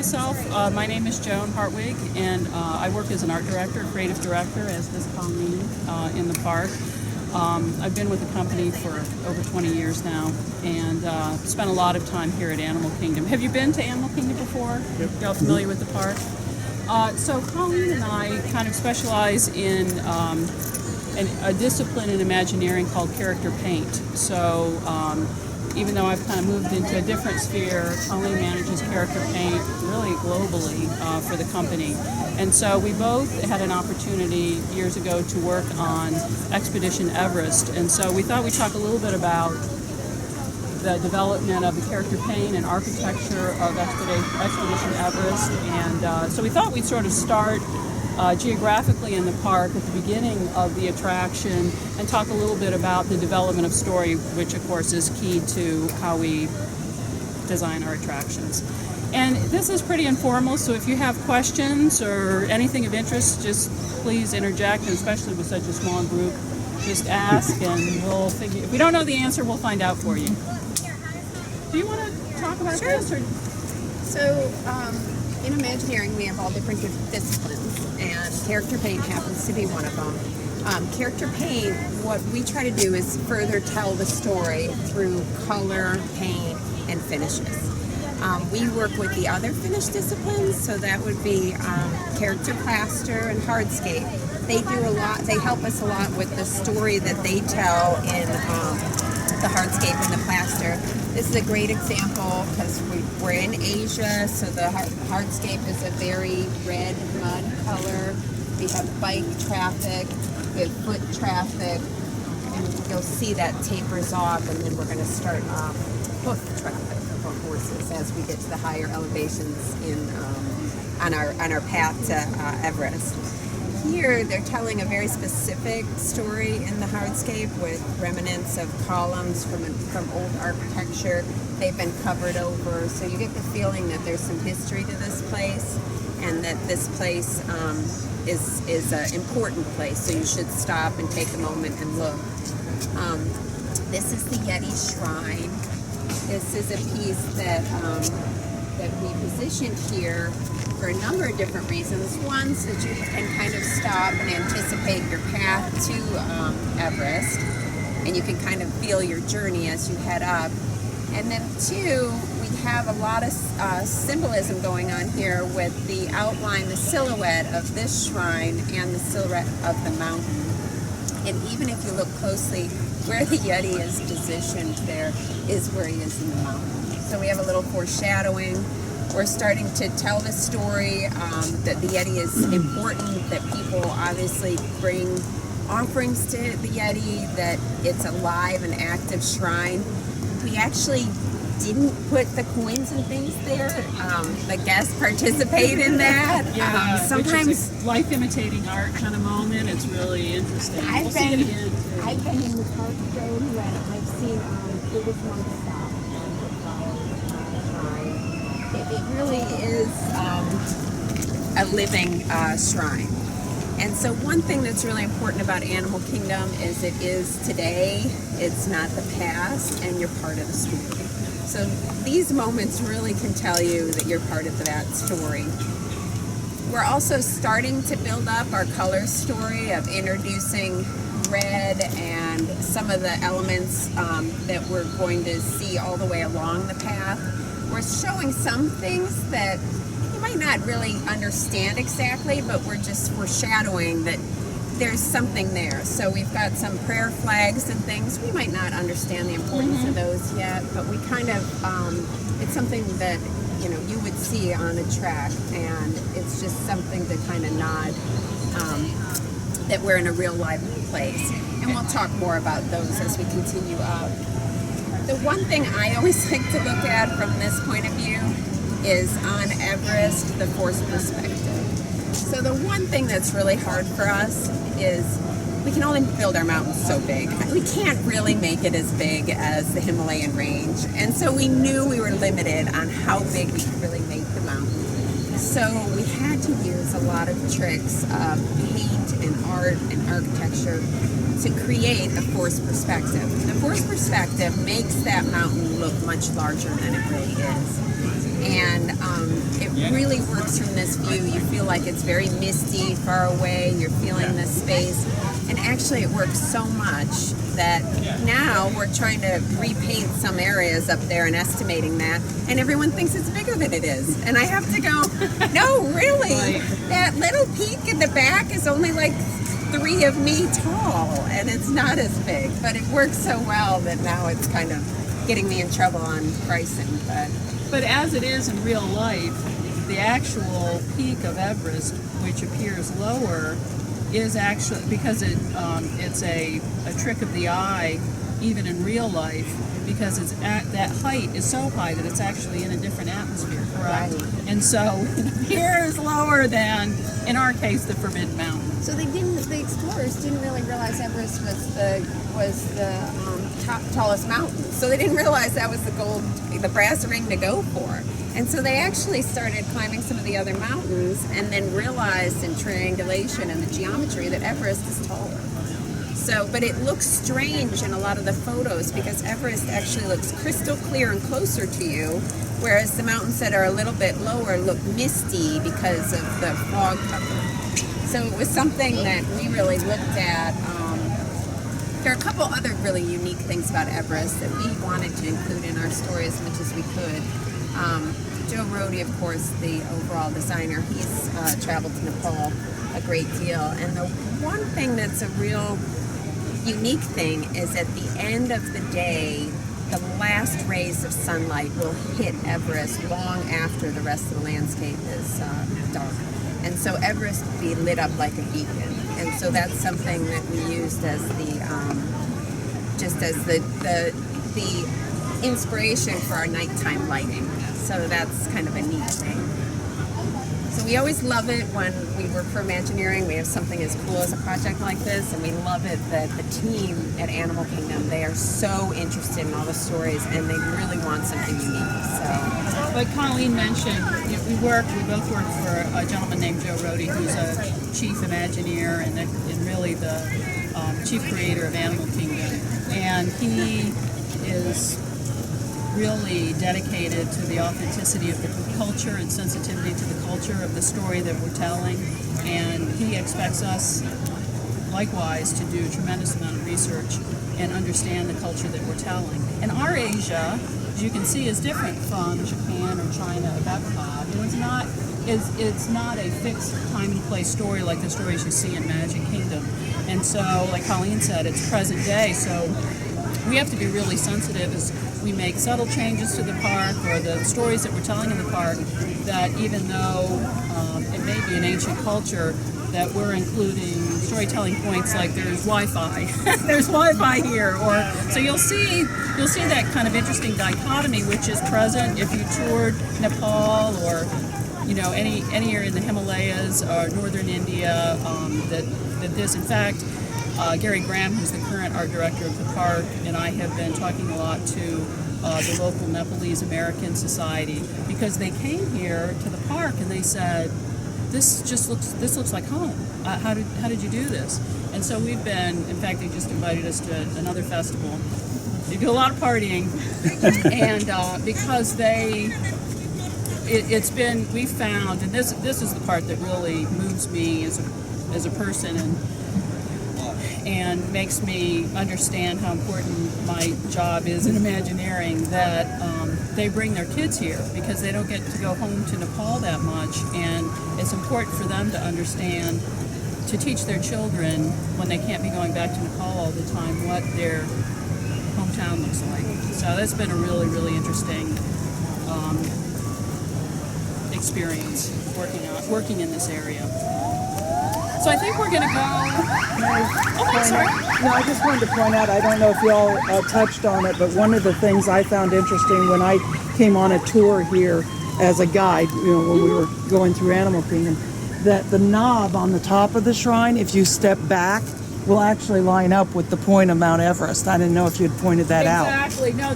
myself. My name is Joan Hartwig, and I work as an art director, creative director, as does Colleen in the park. I've been with the company for over 20 years now, and spent a lot of time here at Animal Kingdom. Have you been to Animal Kingdom before? Yep. You're all familiar with the park? So Colleen and I kind of specialize in a discipline in Imagineering called character paint. So even though I've kind of moved into a different sphere, Colleen manages character paint really globally for the company. And so we both had an opportunity years ago to work on Expedition Everest. And so we thought we'd talk a little bit about the development of the character paint and architecture of Expedition Everest. And so we thought we'd sort of start geographically in the park at the beginning of the attraction and talk a little bit about the development of story, which of course is key to how we design our attractions. And this is pretty informal, so if you have questions or anything of interest, just please interject, and especially with such a small group, just ask and we'll figure. If we don't know the answer, we'll find out for you. Do you want to talk about this? Or? So, in Imagineering, we have all different disciplines, and character paint happens to be one of them. Character paint, what we try to do is further tell the story through color, paint, and finishes. We work with the other finish disciplines, so that would be character plaster and hardscape. They do a lot, they help us a lot with the story that they tell in the hardscape and the plaster. This is a great example because we're in Asia, so the hardscape is a very red mud color. We have bike traffic, we have foot traffic, and you'll see that tapers off, and then we're going to start hoof traffic for horses as we get to the higher elevations on our path to Everest. Here, they're telling a very specific story in the hardscape with remnants of columns from old architecture. They've been covered over, so you get the feeling that there's some history to this place, and that this place is an important place, so you should stop and take a moment and look. This is the Yeti Shrine. This is a piece that we positioned here for a number of different reasons. One, so that you can kind of stop and anticipate your path to Everest, and you can kind of feel your journey as you head up. And then two, we have a lot of symbolism going on here with the outline, the silhouette of this shrine and the silhouette of the mountain. And even if you look closely, where the Yeti is positioned there is where he is in the mountain. So we have a little foreshadowing. We're starting to tell the story that the Yeti is important, that people obviously bring offerings to the Yeti, that it's a live and active shrine. We actually didn't put the coins and things there. The guests participate in that. Yeah, sometimes which is a life imitating art kind of moment. It's really interesting. I've been in the park zone when I've seen Buddhist monks stop and it really is a living shrine. And so one thing that's really important about Animal Kingdom is it is today, it's not the past, and you're part of the story. So these moments really can tell you that you're part of that story. We're also starting to build up our color story of introducing red and some of the elements that we're going to see all the way along the path. We're showing some things that you might not really understand exactly, but we're just foreshadowing that there's something there. So we've got some prayer flags and things. We might not understand the importance of those yet, but we kind of, it's something that, you know, you would see on a track, and it's just something to kind of nod that we're in a real live place. And we'll talk more about those as we continue up. The one thing I always like to look at from this point of view is on Everest, the forced perspective. So the one thing that's really hard for us is we can only build our mountains so big. We can't really make it as big as the Himalayan range. And so we knew we were limited on how big we could really make the mountain. So we had to use a lot of tricks of paint and art and architecture to create a forced perspective. The forced perspective makes that mountain look much larger than it really is. and it really works from this view. You feel like it's very misty, far away. You're feeling the space, and actually, it works so much that now we're trying to repaint some areas up there and estimating that, and everyone thinks it's bigger than it is. And I have to go, no, really, that little peak in the back is only like 3 of me tall, and it's not as big, but it works so well that now it's kind of getting me in trouble on pricing. But as it is in real life, the actual peak of Everest, which appears lower, is actually, because it's a trick of the eye, even in real life, because it's that height is so high that it's actually in a different atmosphere, correct? Right. And so it appears lower than, in our case, the Forbidden Mountain. So the explorers didn't really realize Everest was the tallest mountain. So they didn't realize that was the brass ring to go for. And so they actually started climbing some of the other mountains and then realized in triangulation and the geometry that Everest is taller. So, but it looks strange in a lot of the photos because Everest actually looks crystal clear and closer to you, whereas the mountains that are a little bit lower look misty because of the fog cover. So it was something that we really looked at. There are a couple other really unique things about Everest that we wanted to include in our story as much as we could. Joe Rohde, of course, the overall designer, he's traveled to Nepal a great deal. And the one thing that's a real unique thing is at the end of the day, the last rays of sunlight will hit Everest long after the rest of the landscape is dark. And so Everest will be lit up like a beacon. And so that's something that we used as the inspiration for our nighttime lighting. So that's kind of a neat thing. So we always love it when we work for Imagineering. We have something as cool as a project like this, and we love it that the team at Animal Kingdom, they are so interested in all the stories, and they really want something unique. So, like Colleen mentioned, we both work for a gentleman named Joe Rohde, who's a chief Imagineer and really the chief creator of Animal Kingdom, and he is really dedicated to the authenticity of the culture and sensitivity to the culture of the story that we're telling, and he expects us likewise to do a tremendous amount of research and understand the culture that we're telling. And our Asia, as you can see, is different from Japan or China or Epcot. It's not a fixed time and place story like the stories you see in Magic Kingdom. And so, like Colleen said, it's present day, so we have to be really sensitive as we make subtle changes to the park or the stories that we're telling in the park, that even though it may be an ancient culture, that we're including storytelling points like there's Wi-Fi, there's Wi-Fi here, or so you'll see that kind of interesting dichotomy which is present if you toured Nepal or any area in the Himalayas or northern India. In fact, Gary Graham, who's the current art director of the park, and I have been talking a lot to the local Nepalese American Society, because they came here to the park and they said, this looks like home. How did you do this? And so we've been, in fact, they just invited us to another festival. They do a lot of partying, and because we found, and this is the part that really moves me as a person and makes me understand how important my job is in Imagineering, that they bring their kids here because they don't get to go home to Nepal that much, and it's important for them to understand, to teach their children when they can't be going back to Nepal all the time, what their hometown looks like. So that's been a really, really interesting experience working in this area. So I think we're going to go. I'm sorry. No, I just wanted to point out, I don't know if y'all touched on it, but one of the things I found interesting when I came on a tour here as a guide, when we were going through Animal Kingdom, that the knob on the top of the shrine, if you step back, will actually line up with the point of Mount Everest. I didn't know if you had pointed that out. Exactly. No,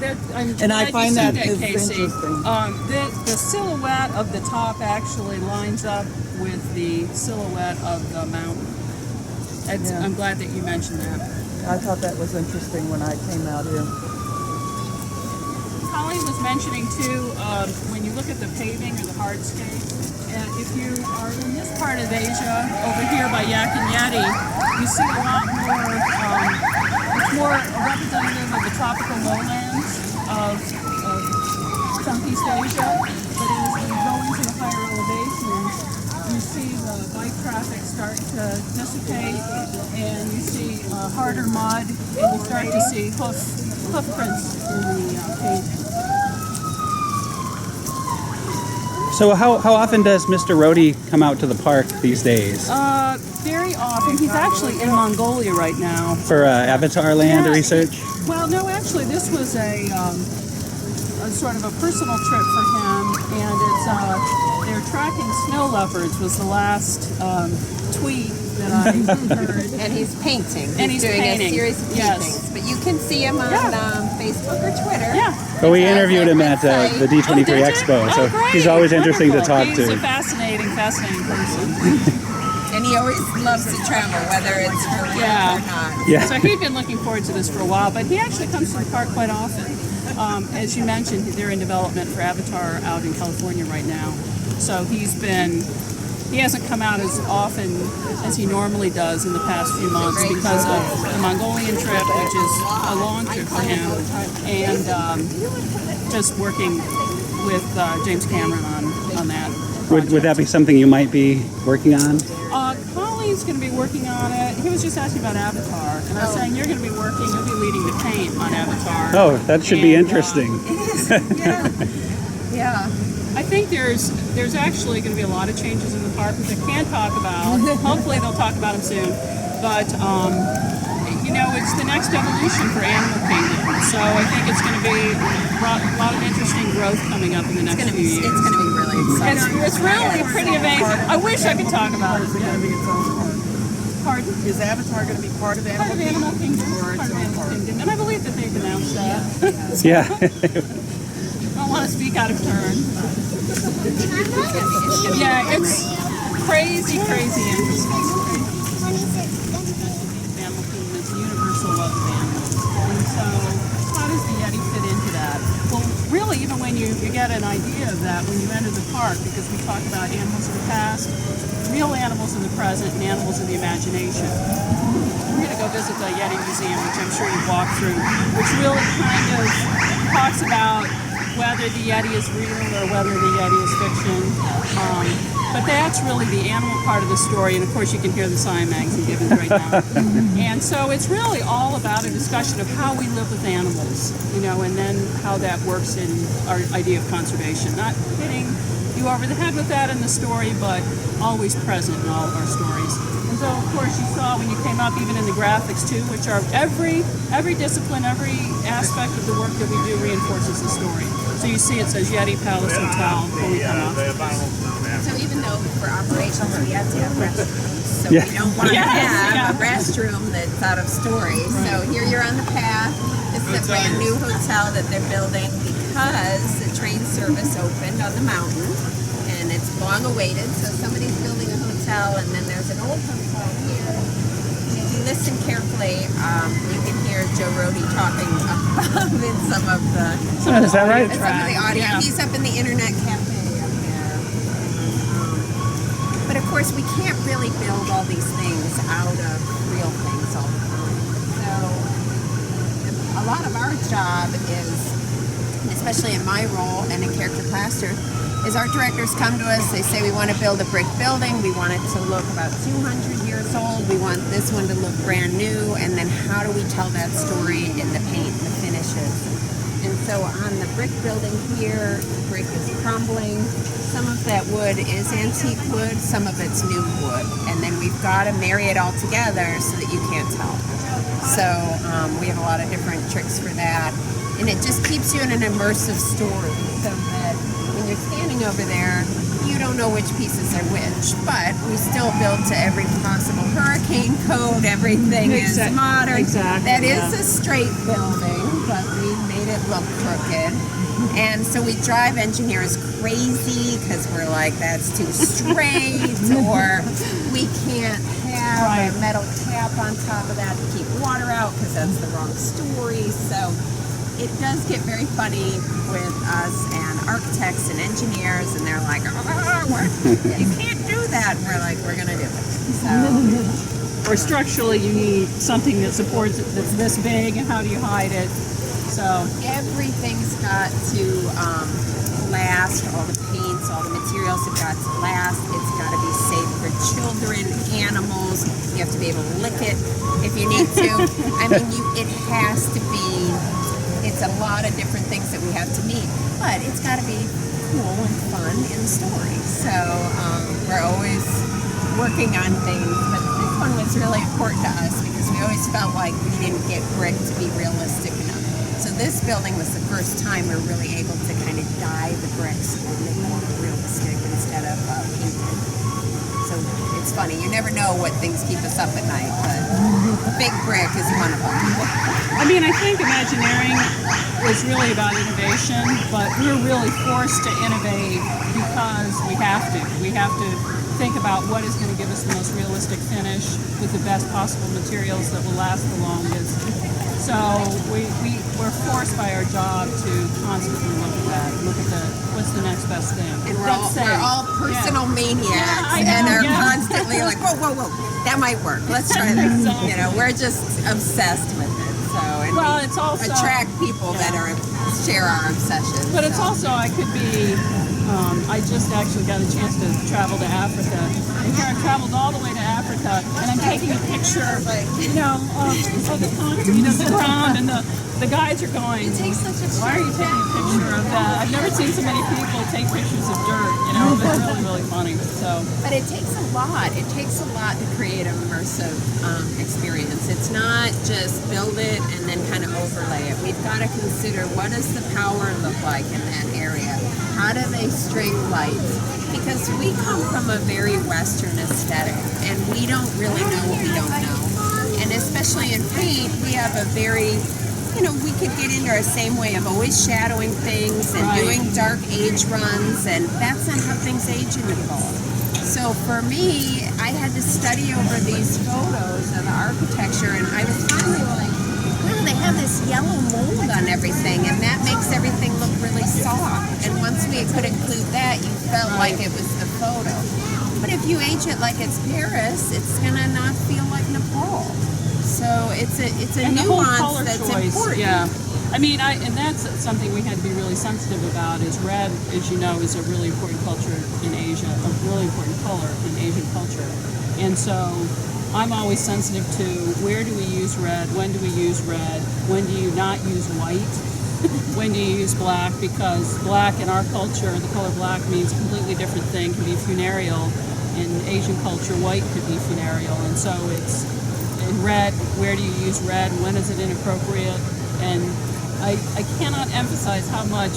and I find that is Casey. interesting. The silhouette of the top actually lines up with the silhouette of the mountain. I'm glad that you mentioned that. I thought that was interesting when I came out here. Colleen was mentioning too, when you look at the paving or the hardscape, and if you are in this part of Asia, over here by Yak and Yeti, you see a lot more, it's more representative of the tropical lowlands of Southeast Asia, but as you go into the higher elevations, you see the bike traffic start to dissipate, and you see harder mud, and you start to see hoof prints in the pavement. So how often does Mr. Rhodey come out to the park these days? Very often. He's actually in Mongolia right now. For Avatarland research? Well, no, actually, this was a sort of a personal trip for him, and it's they're tracking snow leopards was the last tweet that I heard. And he's painting. And he's doing painting. a series of paintings. Yes. But you can see him on Facebook or Twitter. Yeah. Well, we interviewed him at the D23 did you? Expo, so great. he's always interesting to Wonderful. talk He's to. a fascinating person. And he always loves to travel, whether it's for work Yeah. or not. Yeah. So he'd been looking forward to this for a while, but he actually comes to the park quite often. As you mentioned, they're in development for Avatar out in California right now. So he hasn't come out as often as he normally does in the past few months because of the Mongolian trip, which is a long trip for him, and just working with James Cameron on that. Would that be something you might be working on? Colleen's going to be working on it. He was just asking about Avatar, and I was saying you're going to be working, you'll be leading the paint on Avatar. Oh, that should be And, interesting. Yeah. I think there's actually going to be a lot of changes in the park that they can talk about. Hopefully they'll talk about them soon. But, it's the next evolution for animal painting. So I think it's going to be a lot of interesting growth coming up in the next few years. It's going to be really exciting. It's really pretty amazing. I wish I could talk about it. Is it going to be its own park? Pardon? Is Avatar going to be part of Part Animal of Animal Kingdom. Or its Part of own Animal park? Kingdom. And I believe that they've announced that. Yeah. I don't want to speak out of turn. Yeah, it's crazy interesting. Animal Kingdom is universal love of animals. And so, how does the Yeti fit into that? Well, really, even when you get an idea of that when you enter the park, because we talk about animals of the past, real animals in the present, and animals in the imagination. We're going to go visit the Yeti Museum, which I'm sure you've walked through, which really kind of talks about whether the Yeti is real or whether the Yeti is fiction. But that's really the animal part of the story, and of course you can hear the Science magazine giving right now. And so it's really all about a discussion of how we live with animals, and then how that works in our idea of conservation. Not hitting you over the head with that in the story, but always present in all of our stories. And so, of course, you saw when you came up, even in the graphics too, which are every discipline, every aspect of the work that we do reinforces the story. So you see it says Yeti Palace Hotel when we come up. So even though for operations we have to have restrooms, so Yeah. we don't want to Yes, have a yeah. restroom that's out of story. So here you're on the path. This is a brand new hotel that they're building because the train service opened on the mountain, and it's long awaited. So somebody's building a hotel, and then there's an old hotel here. And if you listen carefully, you can hear Joe Rhodey talking above in some of the Is that right? some of the audio. Yeah. He's up in the internet cafe up there. But of course, we can't really build all these things out of real things all the time. So a lot of our job is, especially in my role and in character plaster, is art directors come to us, they say we want to build a brick building, we want it to look about 200 years old, we want this one to look brand new, and then how do we tell that story in the paint, the finishes. And so on the brick building here, the brick is crumbling. Some of that wood is antique wood, some of it's new wood. And then we've got to marry it all together so that you can't tell. So we have a lot of different tricks for that. And it just keeps you in an immersive story so that when you're standing over there, you don't know which pieces are which, but we still build to every possible hurricane code, everything is modern. Exactly, That is yeah. a straight building, but we made it look crooked. And so we drive engineers crazy because we're like, that's too straight, or we can't have a metal cap on top of that to keep water out because that's the wrong story. So it does get very funny with us and architects and engineers, and they're like, you can't do that. And we're like, we're going to do it. So, Or structurally, you need something that supports it that's this big, and how do you hide it? So everything's got to last. All the paints, all the materials have got to last. It's got to be safe for children, animals. You have to be able to lick it if you need to. I mean, it has to be. It's a lot of different things that we have to meet, but it's got to be cool and fun in the story. So we're always working on things, but this one was really important to us because we always felt like we didn't get brick to be realistic enough. So this building was the first time we were really able to kind of dye the bricks and make them realistic instead of painted. So it's funny, you never know what things keep us up at night, but big brick is one of them. I mean, I think Imagineering was really about innovation, but we're really forced to innovate because we have to. We have to think about what is going to give us the most realistic finish with the best possible materials that will last the longest. So we're forced by our job to constantly look at that, what's the next best thing. And we're all personal maniacs, and are constantly like, whoa, that might work. Let's try that. Exactly. You know, we're just obsessed with it. So, and Well, we it's also attract people that share our obsession. But it's also, I could be, I just actually got a chance to travel to Africa. And here I've traveled all the way to Africa, and I'm taking a picture, of the concrete of the ground, and the guys are going, why are you taking a picture of that? I've never seen so many people take pictures of dirt, it's really, really funny. So. But it takes a lot. It takes a lot to create an immersive experience. It's not just build it and then kind of overlay it. We've got to consider, what does the power look like in that area? How do they string lights? Because we come from a very Western aesthetic, and we don't really know what we don't know. And especially in paint, we have a very, we could get into our same way of always shadowing things and doing dark age runs, and that's not how things age in the fall. So for me, I had to study over these photos of the architecture, and I was finally like, wow, they have this yellow mold on everything, and that makes everything look really soft. And once we could include that, you felt like it was the photo. But if you age it like it's Paris, it's gonna not feel like Nepal. So it's a and nuance that's choice, important. Yeah. I mean, and that's something we had to be really sensitive about. Is red, as you know, is a really important culture in Asia, a really important color in Asian culture, and so I'm always sensitive to where do we use red, when do we use red, when do you not use white, when do you use black, because black in our culture, the color black means a completely different thing, can be funereal. In Asian culture, white could be funereal, and so it's in red, where do you use red, when is it inappropriate, and I cannot emphasize how much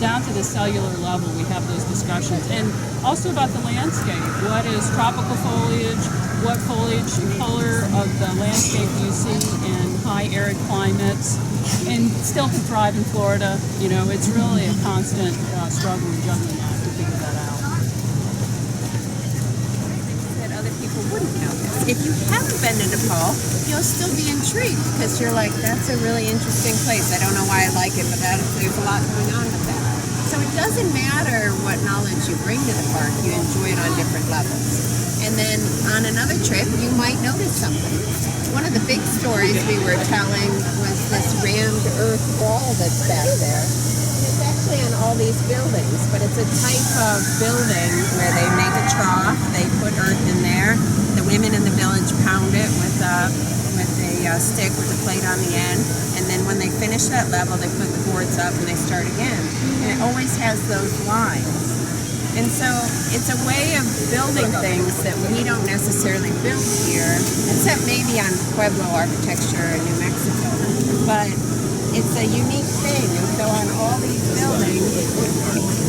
down to the cellular level, we have those discussions. And also about the landscape. What is tropical foliage? What foliage and color of the landscape do you see in high arid climates? And still to thrive in Florida, it's really a constant struggle in juggling that to figure that out. That other people wouldn't know this. If you haven't been to Nepal, you'll still be intrigued because you're like, that's a really interesting place. I don't know why I like it, but there's a lot going on with that. So it doesn't matter what knowledge you bring to the park, you enjoy it on different levels. And then on another trip, you might notice something. One of the big stories we were telling was this rammed earth wall that's back there. It's actually on all these buildings, but it's a type of building where they make a trough, they put earth in there. The women in the village pound it with a stick with a plate on the end, and then when they finish that level, they put the boards up and they start again. And it always has those lines. And so it's a way of building things that we don't necessarily build here, except maybe on Pueblo architecture in New Mexico. But it's a unique thing. And so on all these buildings,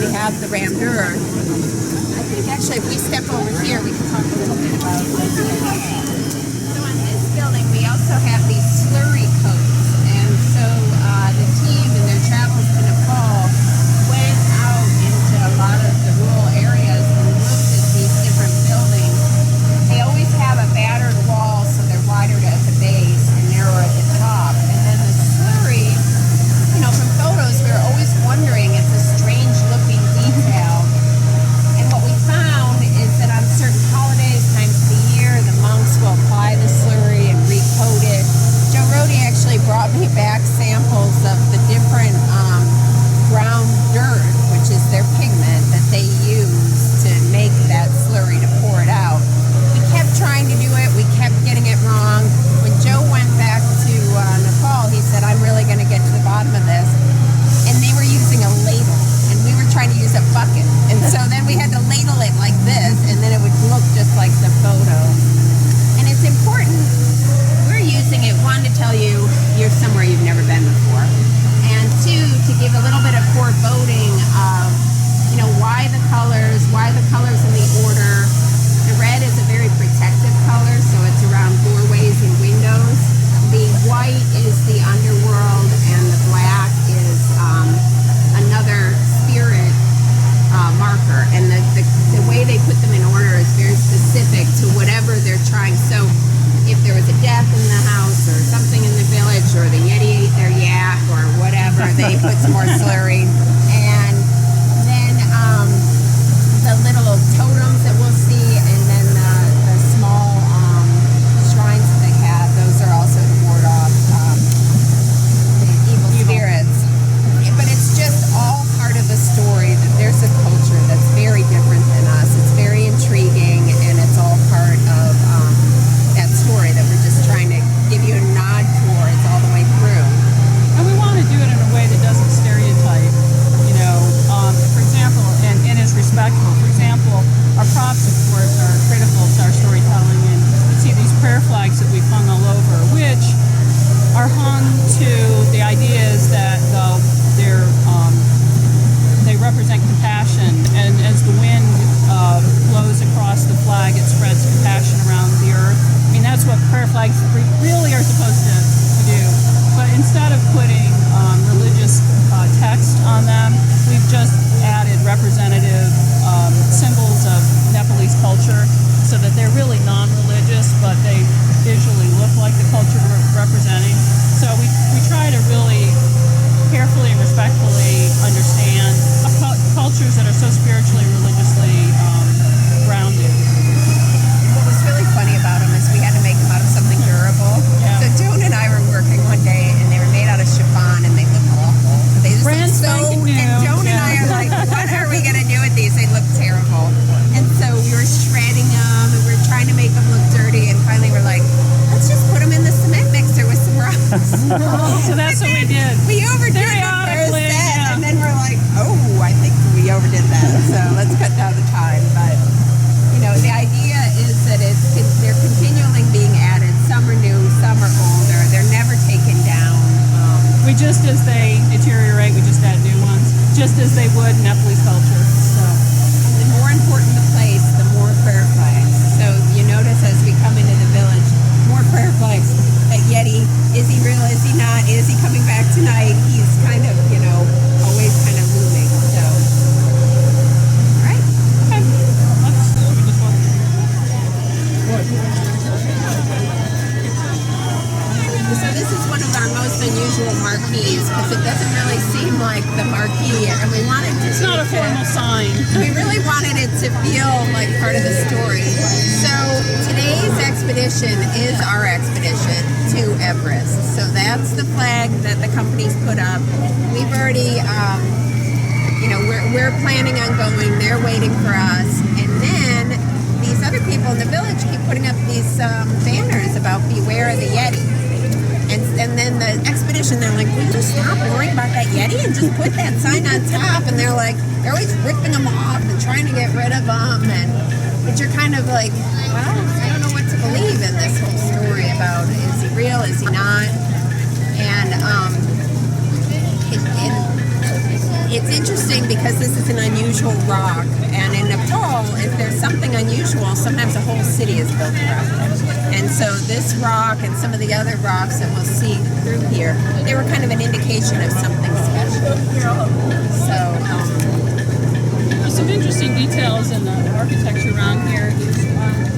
we have the rammed earth. I think actually if we step over here, we can talk a little bit about this. So on this building, we also have these slurry coats. And so the team in their travels to Nepal went out into a lot of the rural areas and looked at these different buildings. They always have a battered wall, so they're wider at the base and narrower at the top. And then the slurry whatever. They put some more slurry. And then the little totems that we'll see, and then the small shrines that they have, those are also to ward off the evil spirits. But it's just all part of the story that there's a culture that's very different than us. It's very intriguing, and it's all part of that story that we're just trying to give you a nod towards all the way through. And we want to do it in a way that doesn't stereotype, for example, and is respectful. For example, our props, of course, are critical to our storytelling, and you see these prayer flags that we've hung all over, which are hung to the ideas that they represent compassion, and as the wind blows across the flag, it spreads compassion around the earth. I mean, that's what prayer flags really are supposed to do. But instead of putting religious text on them, we've just added representative symbols of Nepalese culture, so that they're really non-religious, but they visually look like the culture we're representing. So we try to really carefully and respectfully understand cultures that are so spiritually and religiously grounded. What was really funny about them is we had to make them out of something durable. Yeah. So Joan and I were working one day, and they were made out of chiffon, and they looked awful. They just Brand looked so. spanking new. And Joan and I are like, what are we gonna do with these? They look terrible. And so we were shredding them, and we were trying to make them look dirty, and finally we're like, let's just put them in the cement mixer with some rocks. So that's what we did. We overdid it the first Periodically, set, yeah. and then we're like, oh, I think we overdid that. So let's cut down the time. But the idea is that they're continually being added. Some are new, some are older. They're never taken down. Just as they deteriorate, we just add new ones, just as they would in Nepalese culture. So. And the more important the place, the more prayer flags. So you notice as we come into the village, more prayer flags. That Yeti, is he real? Is he not? Is he coming back tonight? He's kind of, always kind of looming. So, all right. Okay. We just want So this is one of our most unusual marquees because it doesn't really seem like the marquee, and we wanted to. It's not a formal sign. We really wanted it to feel like part of the story. So today's expedition is our expedition to Everest. So that's the flag that the company's put up. We've already, we're planning on going. They're waiting for us, and then these other people in the village keep putting up these banners about beware of the Yeti. And then the expedition, they're like, will you stop worrying about that Yeti and just put that sign on top? And they're always ripping them off and trying to get rid of them. But you're kind of like, well, I don't know what to believe in this whole story about, is he real, is he not? And it's interesting because this is an unusual rock. And in Nepal, if there's something unusual, sometimes a whole city is built around it. And so this rock and some of the other rocks that we'll see through here, they were kind of an indication of something special. So, There's some interesting details in the architecture around here.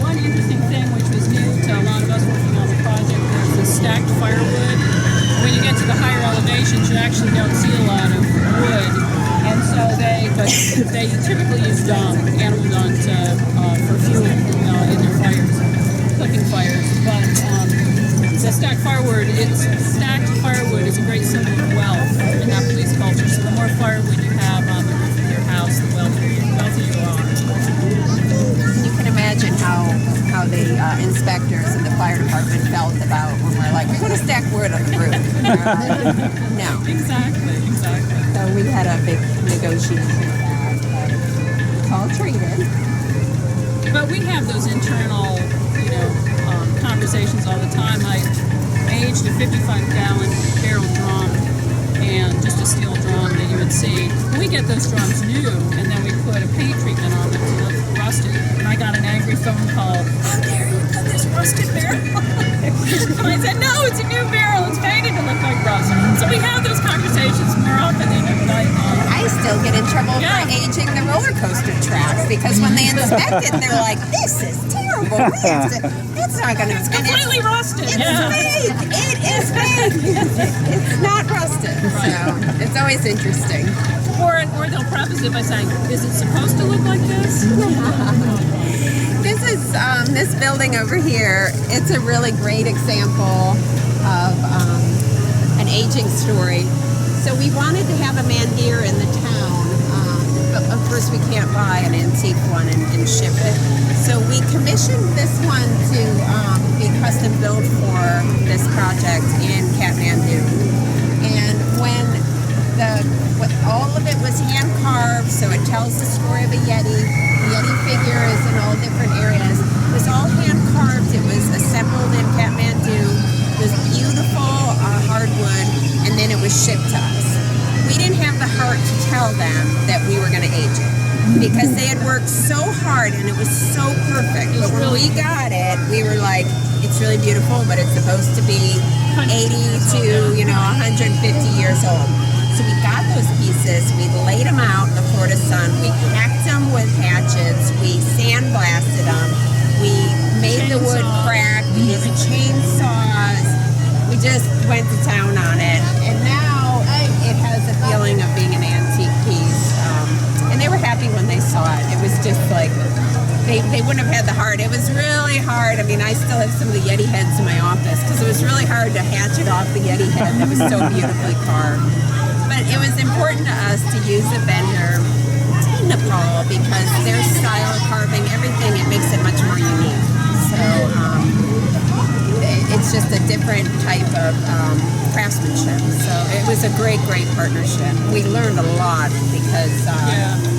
One interesting thing which was new to a lot of us working on the project was the stacked firewood. When you get to the higher elevations, you actually don't see a lot of wood. And so they typically use dung, animal dung, for fuel in their fires, cooking fires. But the stacked firewood is a great symbol of wealth in Nepalese culture. So the more firewood you have on the roof of your house, the wealthier you are. you can imagine how the inspectors and the fire department felt about when we're like, we're going to stack wood on the roof. No. Exactly. So we had a big negotiation with that, but it's all treated. But we have those internal, conversations all the time. I aged a 55-gallon barrel drum and just a steel drum that you would see. We get those drums new, and then we put a paint treatment on them to look rusted. And I got an angry phone call. How dare you put this rusted barrel on there? And I said, no, it's a new barrel. It's painted to look like rust. So we have those conversations more often than you'd like. I still get in trouble Yeah. for aging the roller coaster tracks because when they inspect it, they're like, this is terrible. but it's not going to. It's completely rusted. It's Yeah. fake. It is fake. It's not rusted. So it's always interesting. Or they'll preface it by saying, "Is it supposed to look like this?" This is this building over here. It's a really great example of an aging story. So we wanted to have a mandir in the town, but of course we can't buy an antique one and ship it. So we commissioned this one to be custom built for this project in Kathmandu. And when all of it was hand carved, so it tells the story of a Yeti. The Yeti figure is in all different areas. It was all hand carved. It was assembled in Kathmandu. It was beautiful hardwood, and then it was shipped to us. We didn't have the heart to tell them that we were going to age it because they had worked so hard and it was so perfect. But when we got it, we were like, it's really beautiful, but it's supposed to be 80 to 150 years old. So we got those pieces, we laid them out in the Florida sun, we hacked them with hatchets, we sandblasted them, we made the wood crack, we used chainsaws, we just went to town on it, and now it has a feeling of being an antique piece. And they were happy when they saw it. It was just like, they wouldn't have had the heart. It was really hard. I mean, I still have some of the Yeti heads in my office because it was really hard to hatchet off the Yeti head that was so beautifully carved. But it was important to us to use a vendor in Nepal because their style of carving, everything, it makes it much more unique. So it's just a different type of craftsmanship. So it was a great partnership. We learned a lot because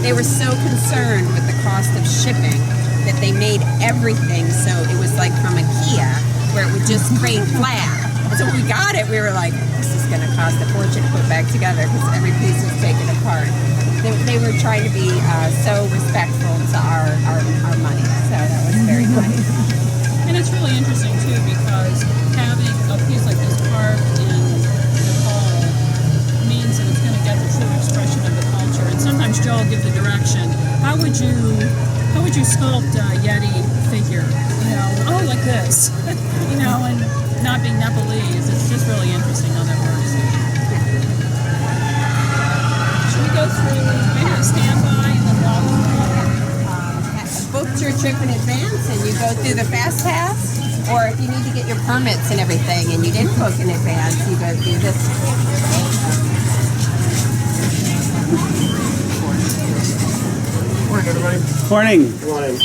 they were so concerned with the cost of shipping that they made everything so it was like from IKEA where it would just crane flat. And so when we got it, we were like, this is going to cost a fortune to put back together because every piece was taken apart. They were trying to be so respectful to our money. So that was very nice. And it's really interesting too because having a piece like this carved in Nepal means that it's going to get the true expression of the culture. And sometimes Joe will give the direction. How would you sculpt a Yeti figure? Like this. And not being Nepalese, it's just really interesting how that works. Should we go through maybe a standby and then walk through? Booked your trip in advance and you go through the fast pass, or if you need to get your permits and everything and you didn't book in advance, you go through this. Morning, everybody. Morning. Good morning.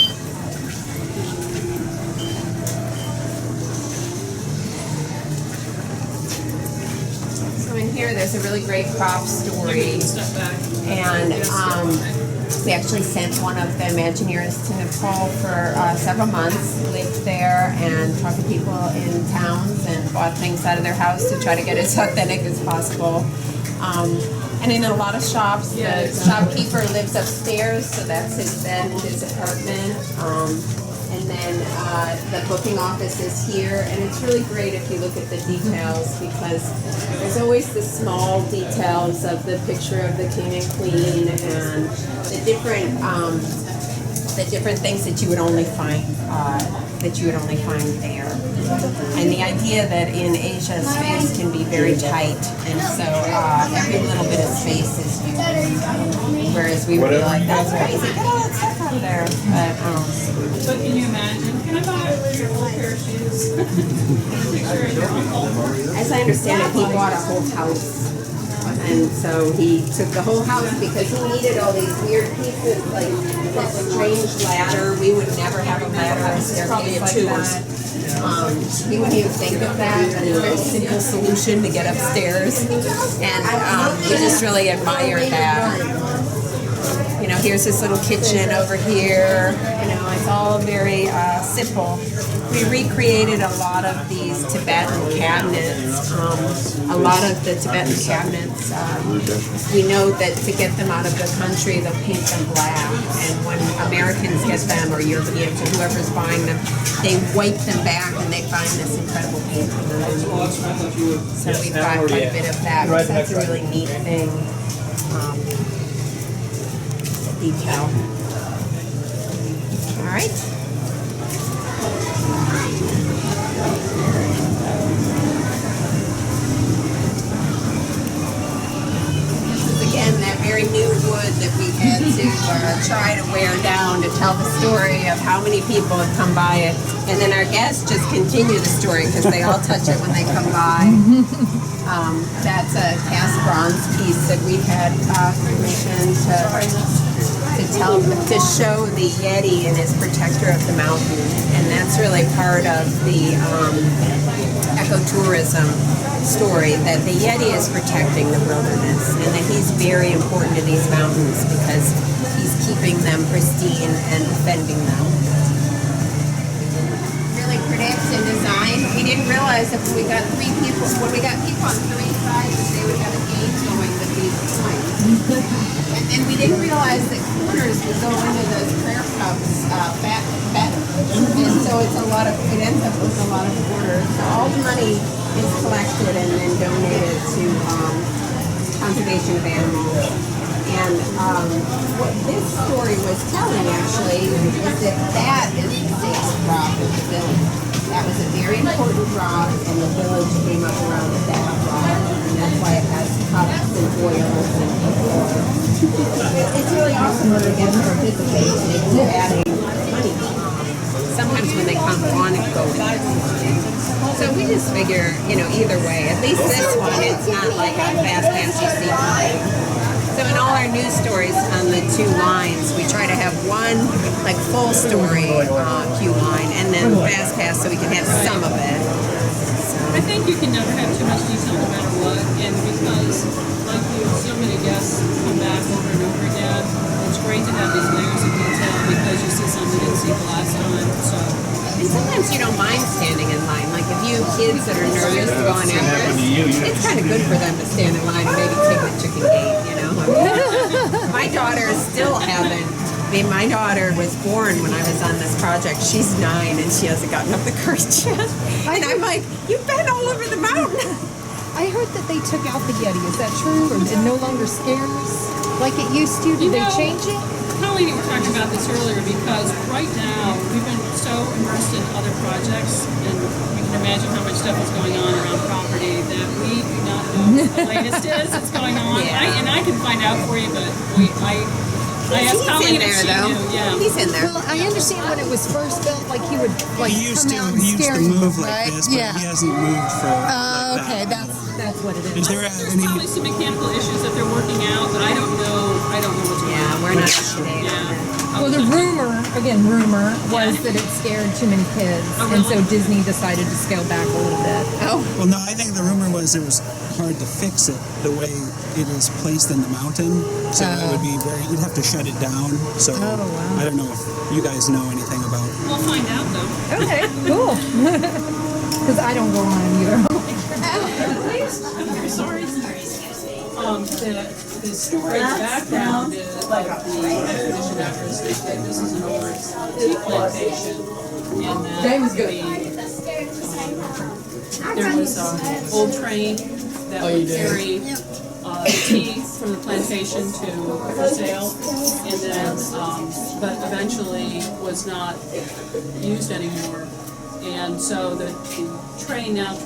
So in here, there's a really great prop story, and we actually sent one of the Imagineers to Nepal for several months, lived there and talked to people in towns and bought things out of their house to try to get as authentic as possible. And in a lot of shops, the shopkeeper lives upstairs, so that's his bed and his apartment. And then the booking office is here, and it's really great if you look at the details because there's always the small details of the picture of the king and queen and the different things that you would only find there. And the idea that in Asia space can be very tight, and so every little bit of space is used. Whereas we would be like, that's crazy, get all that stuff out of there. But can you imagine? Can I buy your old pair of shoes? Picture of your uncle. As I understand it, he bought a whole house. And so he took the whole house because he needed all these weird pieces, like this strange ladder. We would never have a ladder on a staircase like that. He wouldn't even think of that. It's a very simple solution to get upstairs. And we just really admire that. Here's this little kitchen over here. It's all very simple. We recreated a lot of these Tibetan cabinets. A lot of the Tibetan cabinets, we know that to get them out of the country, they'll paint them black. And when Americans get them, or Europeans, or whoever's buying them, they wipe them back and they find this incredible painting. So we've got quite a bit of that. So that's a really neat thing. Detail. All right. try to wear down to tell the story of how many people have come by it, and then our guests just continue the story because they all touch it when they come by. That's a cast bronze piece that we had commissioned to show the Yeti and his protector of the mountain, and that's really part of the ecotourism story, that the Yeti is protecting the wilderness and that he's very important to these mountains because he's keeping them pristine and defending them. Really predicts and design. We didn't realize that when we got people on three sides that they would have a game going with these points. And then we didn't realize that corners would go into those prayer cups better. And so it ends up with a lot of corners. So all the money is collected and then donated to conservation of animals. And what this story was telling actually is that is the sixth rock of the village. That was a very important rock, and the village came up around that rock, and that's why it has cups and oils and it's really awesome when they get to participate in adding money. Sometimes when they come on and go with it. So we just figure, either way, at least this one, it's not like a fast pass you see line. So in all our news stories on the two lines, we try to have one full story queue line and then fast pass so we can have some of it. I think you can never have too much detail no matter what, and because so many guests come back over and over again, it's great to have these layers of detail because you see something you didn't see the last time. So. And sometimes you don't mind standing in line. Like if you have kids that are nervous to go on Everest, it's kind of good for them to stand in line and maybe take the chicken gate, My daughters still haven't. My daughter was born when I was on this project. She's 9 and she hasn't gotten up the courage yet. And I'm like, you've been all over the mountain. I heard that they took out the Yeti. Is that true? Or it no longer scares like it used to? Did they change it? Colleen, we were talking about this earlier because right now we've been so immersed in other projects, and we can imagine how much stuff is going on around property that we do not know what the latest is that's going on. Yeah. I can find out for you, but I asked Colleen if she knew. Yeah. He's in there. Well, I understand when it was first built, he would He used come out and to scare you, move right? like this, but he hasn't moved for Okay, that. that's what it is. Is there There's any? probably some mechanical issues that they're working out, but I don't know what's going on. Yeah, we're not up to date. Yeah. Well, the rumor was that it scared too many kids, and so Disney decided to scale back a little bit. Oh. Well, no, I think the rumor was it was hard to fix it the way it is placed in the mountain. So it would be you'd have to shut it down. So wow. I don't know if you guys know anything about. We'll find out though. Okay, cool. Because I don't go on either. Sorry. The story background is like the Expedition Everest. This is an old tea plantation, and there was an old train that would carry tea from the plantation for sale, and then but eventually was not used anymore. And so the train now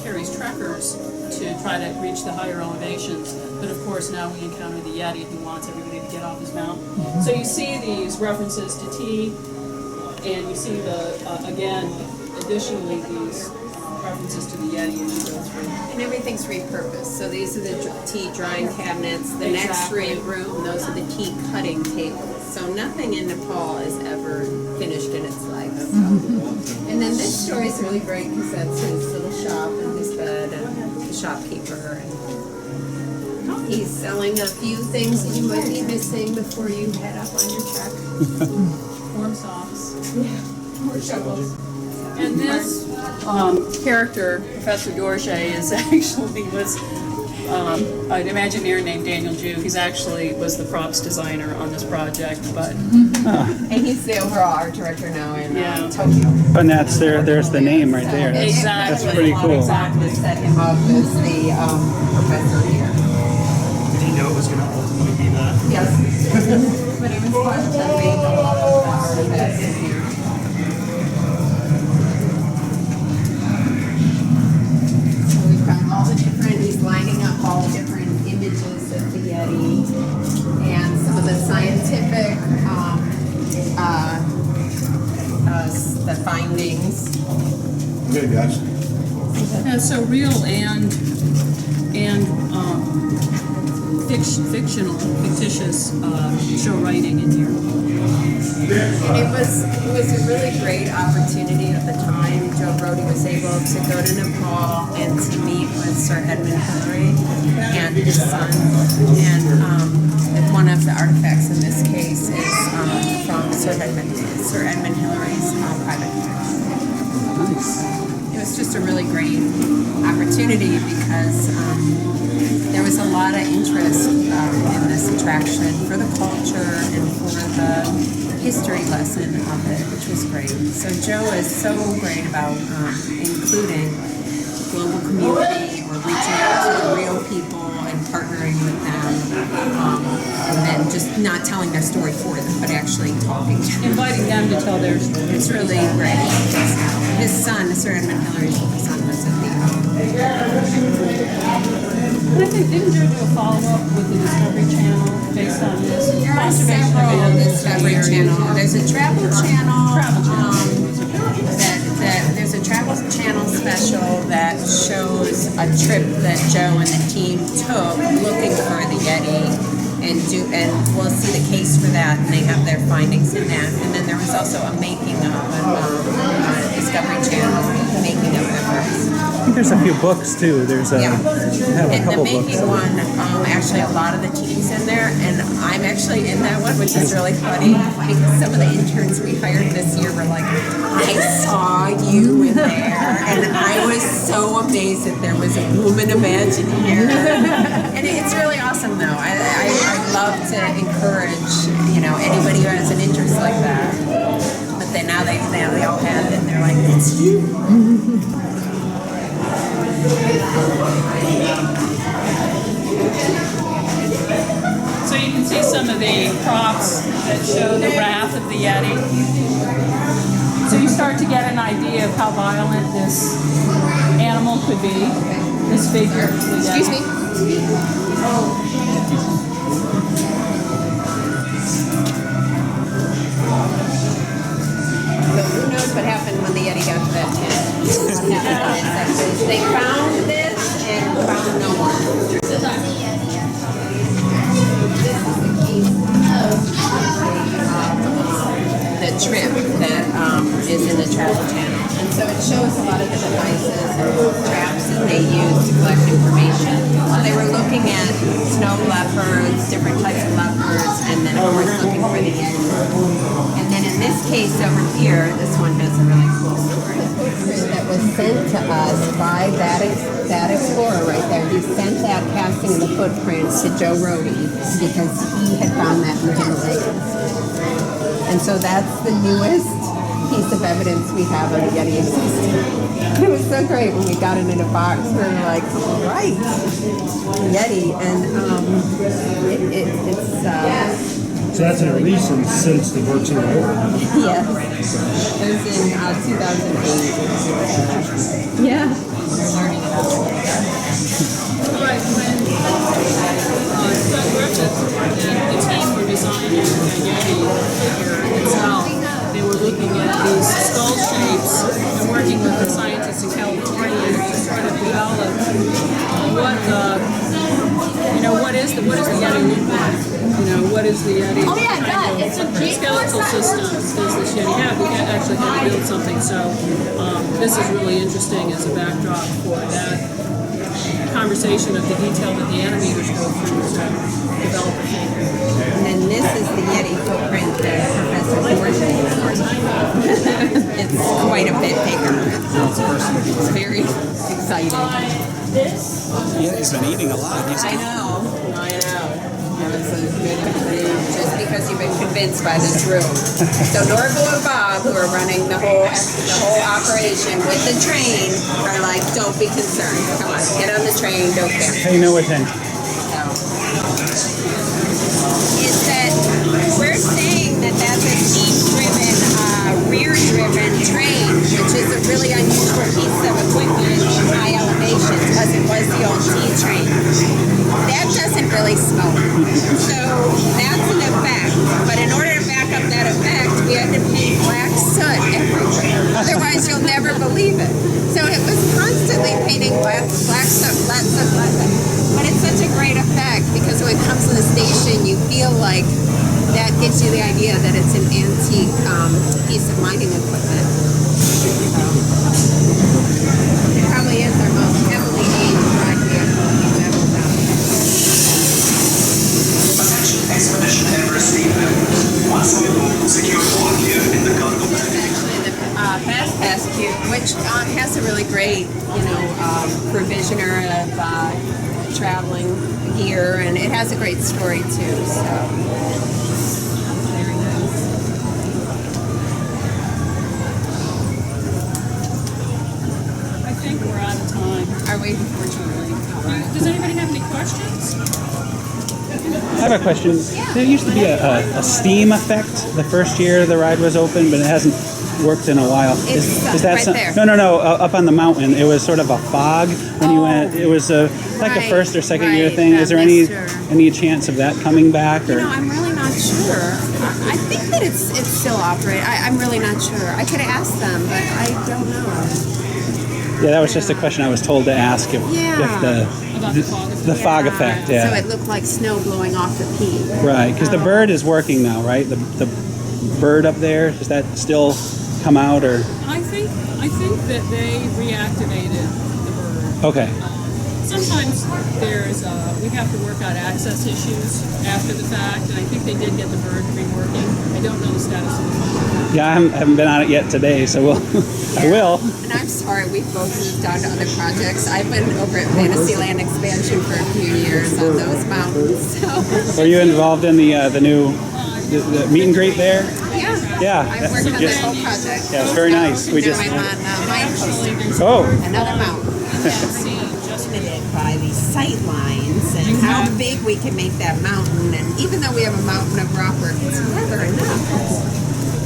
carries trekkers to try to reach the higher elevations. But of course now we encounter the Yeti who wants everybody to get off his mountain. So you see these references to tea, and you see additionally these references to the Yeti as you go through. And everything's repurposed. So these are the tea drying cabinets. The next room, those are the tea cutting tables. So nothing in Nepal is ever finished in its life. And then this story is really great because that's his little shop and his bed and the shopkeeper. And he's selling a few things that you might be missing before you head up on your trek. Warm socks. Yeah, or shovels. And this character, Professor Dorje, was an Imagineer named Daniel Jew. He's actually was the props designer on this project, but and he's the overall art director now in Tokyo. And that's there's the name right there. Exactly. That's pretty cool. Exactly, set him up as the professor here. Did he know it was going to ultimately be that? Yes. But it was fun to make a lot of the artifacts in here. So we've got all the different, he's lining up all the different images of the Yeti and some of the scientific surroundings. Good, guys. Yeah, so real and fictitious show writing in here. It was a really great opportunity at the time. Joe Brody was able to go to Nepal and to meet with Sir Edmund Hillary and his son. And one of the artifacts in this case is from Sir Edmund Hillary's private collection. It was just a really great opportunity because there was a lot of interest in this attraction for the culture and for the history lesson of it, which was great. So Joe is so great about including global community or reaching out to the real people and partnering with them, and then just not telling their story for them, but actually talking to them. Inviting them to tell their story. It's really great. His son, Sir Edmund Hillary's son, was at the And I think, didn't Joe do a follow-up with the Discovery Channel based on this? There are several Discovery Channel. There's a travel channel. There's a travel channel special that shows a trip that Joe and the team took looking for the Yeti, and we'll see the case for that, and they have their findings in that. And then there was also a making of on Discovery Channel, making of Everest. I think there's a few books too. There's a, Yeah. have a And the couple books. making one, actually a lot of the team's in there, and I'm actually in that one, which is really funny because some of the interns we hired this year were like, I saw you in there, and I was so amazed that there was a woman Imagineer. And it's really awesome though. I love to encourage, anybody who has an interest like that. But then now they all have it, and they're like, it's you. So you can see some of the props that show the wrath of the Yeti. So you start to get an idea of how violent this animal could be, this figure. The Yeti. Excuse me. So who knows what happened when the Yeti got to that tent? What happened exactly? They found this and found no one. This is the case of the trip that is in the Travel Channel. And so it shows a lot of the devices and traps that they use to collect information. So they were looking at snow leopards, different types of leopards, and then of course looking for the Yeti. And then in this case over here, this one has a really cool story. That was sent to us by that explorer right there. He sent that casting of the footprint to Joe Rody because he had found that in the Himalayas. And so that's the newest piece of evidence we have of the Yeti existing. It was so great when we got it in a box. We were like, right, Yeti, and it's. So that's in a recent since the virtual war. Yes. It was in 2008. Yeah. Right, when Doug Griffith and the team were designing the Yeti figure itself, they were looking at these skull shapes and working with the scientists in California to sort of develop what is the Yeti look like? What is the Yeti? Oh yeah, it does. It's a Skeletal systems does this Yeti have? We actually had to build something, so this is really interesting as a backdrop for that conversation of the detail that the animators go through to develop a figure. And then this is the Yeti footprint that Professor Thornton used. It's quite a bit bigger. It's very exciting. Yeah, he's been eating a lot. I know. It's a good improve just because you've been convinced by this room. So Norval and Bob, who are running the whole operation with the train, are like, don't be concerned. Come on, get on the train, don't care. Pay no attention. Is that we're saying that that's a team-driven, rear-driven train, which is a really unusual piece of equipment in high elevation because it was the old T train. That doesn't really smoke. So that's an effect. But in order to back up that effect, we had to paint black soot everywhere. Otherwise, gives you the idea that it's an antique piece of mining equipment. It probably is our most heavily aged ride vehicle we've ever done. Attention Expedition Everest team members. Once available, secure all gear in the cargo This is bag. actually the Fast Pass Cube, which has a really great, provisioner of traveling gear, and it has a great story too. So very nice. I think we're out of time, Are we? unfortunately. Does anybody have any questions? I have a question. There used to be a steam effect the first year the ride was open, but it hasn't worked in a while. It's right there. No. Up on the mountain, it was sort of a fog when you went. It was like a Right, first or second year right, thing. that Is there mixture. any chance of that coming back? Or I'm really not sure. I think that it's still operating. I'm really not sure. I could ask them, but I don't know. yeah, that was just a question I was told to ask if Yeah. About the fog effect? the fog effect. Yeah. So it looked like snow blowing off the peak. Right, because the bird is working now, right? The bird up there, does that still come out or? I think that they reactivated the bird. Okay. Sometimes we have to work out access issues after the fact, and I think they did get the bird reworking. I don't know the status of the bird. Yeah, I haven't been on it yet today, so I will. And I'm sorry, we've both moved on to other projects. I've been over at Fantasyland expansion for a few years on those mountains. So Were you involved in the new the meet and great there? yeah, Yeah. I've worked on this whole project. Yeah, it's very nice. We Now just I'm on Mine Coaster, oh another mountain. Limited by the sight lines and how big we can make that mountain. And even though we have a mountain of rock work, it's never enough.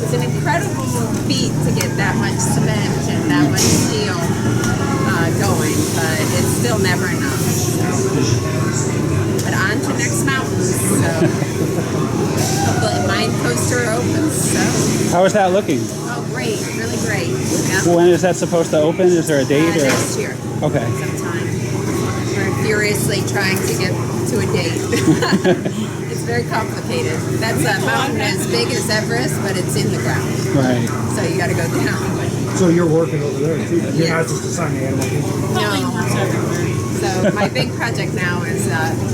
It's an incredible feat to get that much cement and that much steel going, but it's still never enough. So. But on to next mountains. So the Mine Coaster opens. So how is that looking? oh, great, really great. Yeah. When is that supposed to open? Is there a date or? Next year. Okay. Sometime. We're furiously trying to get to a date. It's very complicated. That's a mountain as big as Everest, but it's in the ground. Right. So you got to go down. So you're working over there too? You're Yeah. not just assigning animal people? No. So my big project now is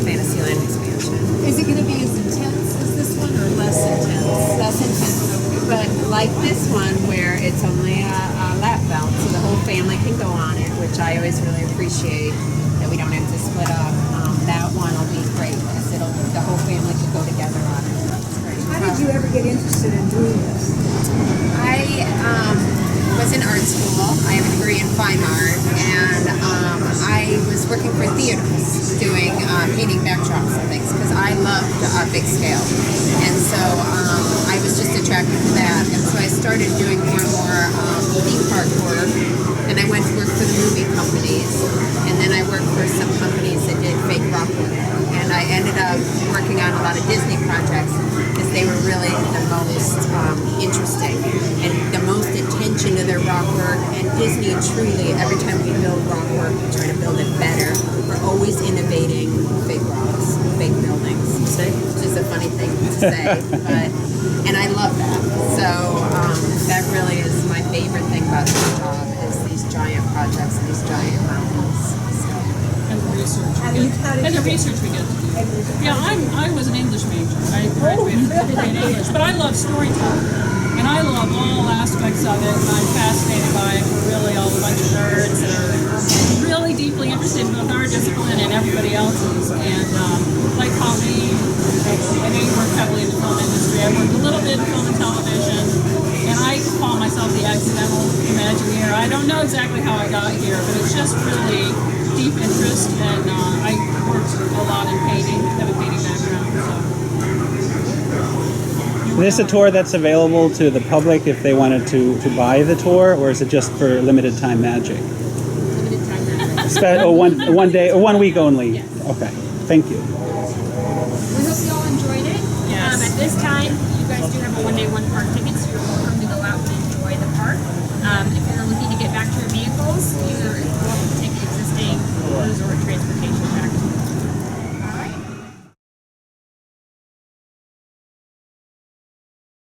Fantasyland expansion. Is it going to be as intense as this one or less intense? Less intense, but like this one where it's only a lap belt, so the whole family can go on it, which I always really appreciate that we don't have to split up. That one will be great because the whole family can go together on it. How did you ever get interested in doing this? I was in art school. I have a degree in fine art, and I was working for theaters doing painting backdrops and things because I loved big scale. And so I was just attracted to that. And so I started doing more and more theme park work. And I went to work for the movie companies. And then I worked for some companies that did fake rock work. And I ended up working on a lot of Disney projects because they were really the most interesting and the most attention to their rock work. And Disney truly, every time we build rock work, we try to build it better. We're always innovating fake rocks, fake buildings, which is a funny thing to say, and I love that. So that really is my favorite thing about this job is these giant projects and these giant mountains. So. And the research we get to do. Yeah, I was an English major. I graduated with a degree in English, but I love storytelling. And I love all aspects of it, and I'm fascinated by it. We're really all a bunch of nerds that are really deeply interested in both our discipline and everybody else's. And like Colleen, I know you work heavily in the film industry. I worked a little bit in film and television, and I call myself the accidental Imagineer. I don't know exactly how I got here, but it's just really deep interest, and I worked a lot in painting, have a painting background. So. Is this a tour that's available to the public if they wanted to buy the tour, or is it just for limited time magic? Limited time. One day, or 1 week only? Yes. Okay, thank you. We hope you all enjoyed it. Yes. At this time, you guys do have a one-day, one-park tickets.